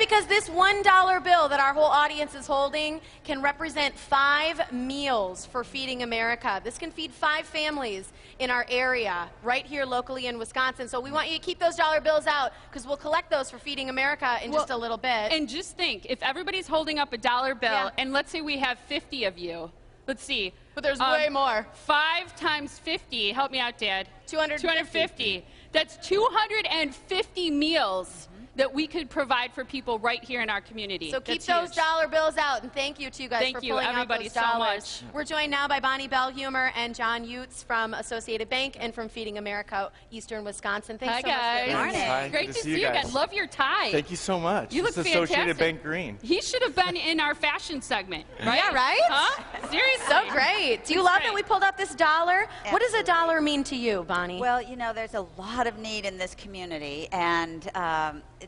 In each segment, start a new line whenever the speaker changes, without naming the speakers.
because this $1 bill that our whole audience is holding can represent 5 meals for Feeding America. This can feed 5 families in our area, right here locally in Wisconsin. So we want you to keep those dollar bills out, because we'll collect those for Feeding America in just a little bit.
And just think, if everybody's holding up a dollar bill, and let's say we have 50 of you, let's see.
But there's way more.
5 times 50, help me out, Dad. 250. That's 250 meals that we could provide for people right here in our community.
So keep those dollar bills out, and thank you to you guys for pulling out those dollars.
So much.
We're joined now by Bonnie Bellehumeur and John Utes from Associated Bank and from Feeding America, Eastern Wisconsin. Thanks so much.
Guys.
Morning.
Hi.
Great to see you again. Love your tie.
Thank you so much.
You look fantastic.
Associated Bank green.
He should have been in our fashion segment, right?
Yeah, right?
Huh? Seriously.
So great. Do you love that we pulled up this dollar?
Absolutely.
What does a dollar mean to you, Bonnie?
Well, you know, there's a lot of need in this community, and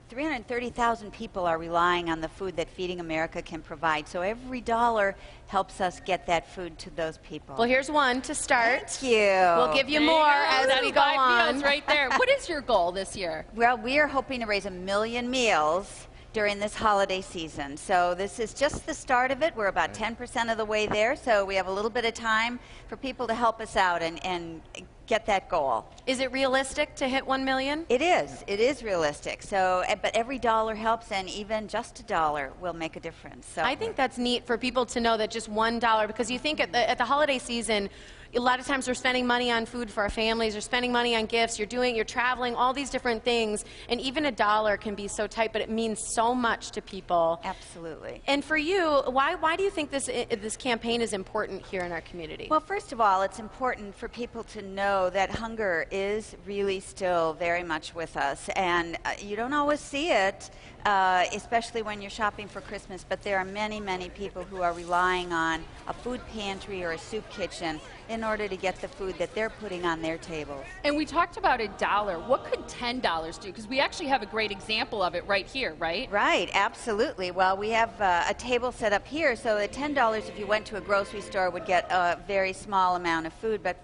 330,000 people are relying on the food that Feeding America can provide. So every dollar helps us get that food to those people.
Well, here's one to start.
Thank you.
We'll give you more as we go
5
on.
meals right there. What is your goal this year?
Well, we are hoping to raise 1 million meals during this holiday season. So this is just the start of it. We're about 10% of the way there, so we have a little bit of time for people to help us out and get that goal.
Is it realistic to hit 1 million?
It is realistic. So, but every dollar helps, and even just a dollar will make a difference. So
I think that's neat for people to know that just $1, because you think at the holiday season, a lot of times we're spending money on food for our families, we're spending money on gifts, you're traveling, all these different things, and even a dollar can be so tight, but it means so much to people.
Absolutely.
And for you, why do you think this campaign is important here in our community?
Well, first of all, it's important for people to know that hunger is really still very much with us, and you don't always see it, especially when you're shopping for Christmas, but there are many, many people who are relying on a food pantry or a soup kitchen in order to get the food that they're putting on their tables.
And we talked about a dollar. What could $10 do? Because we actually have a great example of it right here, right?
Right, absolutely. Well, we have a table set up here, so at $10, if you went to a grocery store, would get a very small amount of food, but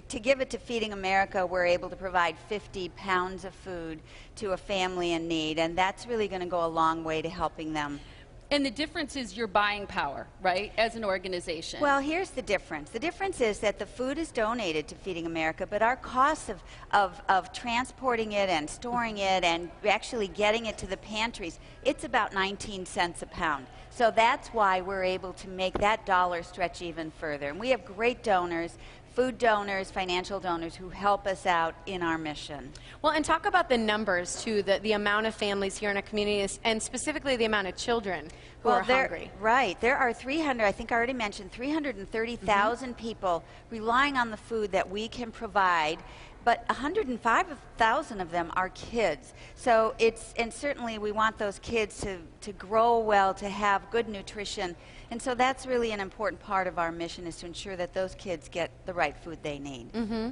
to give it to Feeding America, we're able to provide 50 pounds of food to a family in need, and that's really going to go a long way to helping them.
And the difference is your buying power, right, as an organization.
Well, here's the difference. The difference is that the food is donated to Feeding America, but our costs of transporting it and storing it and actually getting it to the pantries, it's about 19 cents a pound. So that's why we're able to make that dollar stretch even further. And we have great donors, food donors, financial donors who help us out in our mission.
Well, and talk about the numbers, too, the amount of families here in our community, and specifically the amount of children who are hungry.
Right. There are 300, I think I already mentioned, 330,000 people relying on the food that we can provide, but 105,000 of them are kids. So and certainly we want those kids to grow well, to have good nutrition. And so that's really an important part of our mission, is to ensure that those kids get the right food they need.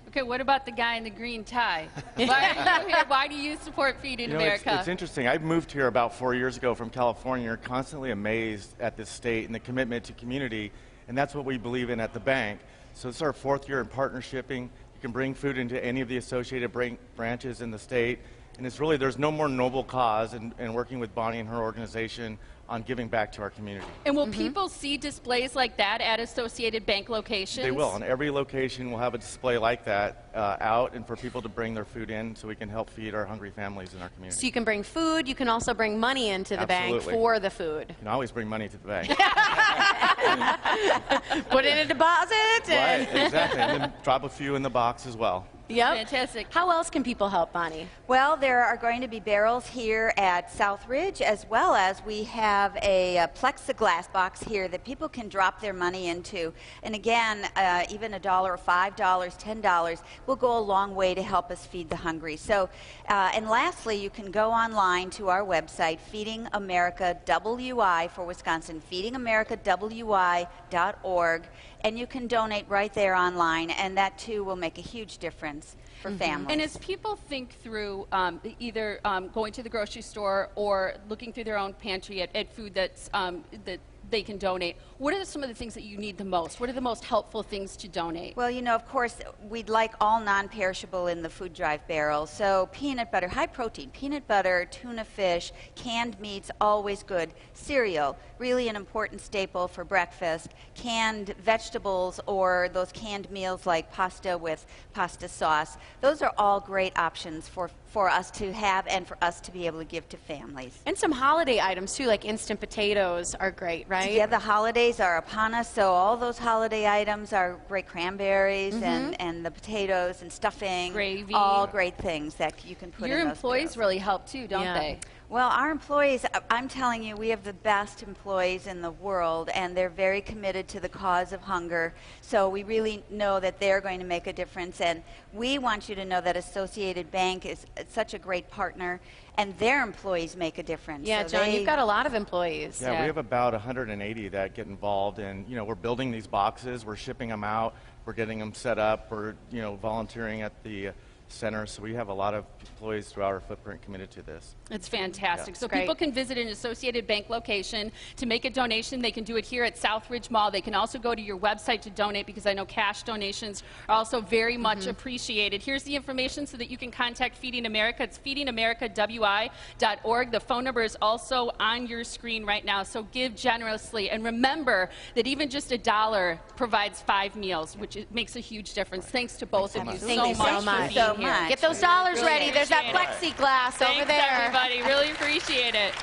Okay, what about the guy in the green tie? Why are you here? Why do you support Feeding America?
It's interesting. I moved here about 4 years ago from California. We're constantly amazed at this state and the commitment to community, and that's what we believe in at the bank. So it's our 4th year in partnershiping. You can bring food into any of the associated branches in the state, and it's really, there's no more noble cause in working with Bonnie and her organization on giving back to our community.
And will people see displays like that at Associated Bank locations?
They will. On every location we'll have a display like that out, and for people to bring their food in so we can help feed our hungry families in our community.
So you can bring food, you can also bring money into the bank for the food.
You can always bring money to the bank.
Put in a deposit.
Right, exactly. And then drop a few in the box as well.
Yep.
Fantastic.
How else can people help, Bonnie?
Well, there are going to be barrels here at Southridge, as well as we have a plexiglass box here that people can drop their money into. And again, even $1, $5, $10 will go a long way to help us feed the hungry. So, and lastly, you can go online to our website, Feeding America WI for Wisconsin, feedingamericawi.org, and you can donate right there online, and that too will make a huge difference for families.
And as people think through either going to the grocery store or looking through their own pantry at food that's, that they can donate, what are some of the things that you need the most? What are the most helpful things to donate?
Well, you know, of course, we'd like all non-perishable in the food drive barrel. So peanut butter, high protein, peanut butter, tuna fish, canned meats, always good. Cereal, really an important staple for breakfast. Canned vegetables or those canned meals like pasta with pasta sauce. Those are all great options for us to have and for us to be able to give to families.
And some holiday items too, like instant potatoes are great, right?
Yeah, the holidays are upon us, so all those holiday items are great. Cranberries and the potatoes and stuffing.
Gravy.
All great things that you can put
Your
in those
employees
barrels.
really help too, don't they?
Well, our employees, I'm telling you, we have the best employees in the world, and they're very committed to the cause of hunger. So we really know that they're going to make a difference, and we want you to know that Associated Bank is such a great partner, and their employees make a difference.
Yeah,
so
John, you've got a lot of employees.
Yeah, we have about 180 that get involved, and we're building these boxes, we're shipping them out, we're getting them set up, we're volunteering at the center, so we have a lot of employees throughout our footprint committed to this.
It's fantastic.
Yeah.
So
Great.
people can visit an Associated Bank location to make a donation. They can do it here at Southridge Mall. They can also go to your website to donate, because I know cash donations are also very much appreciated. Here's the information so that you can contact Feeding America. It's feedingamericawi.org. The phone number is also on your screen right now, so give generously. And remember that even just $1 provides 5 meals, which makes a huge difference. Thanks to both of you
Thank you so much.
for being here.
Get those dollars
Really
ready. There's that
appreciate
plexiglass over
Thanks,
there.
everybody. Really appreciate it.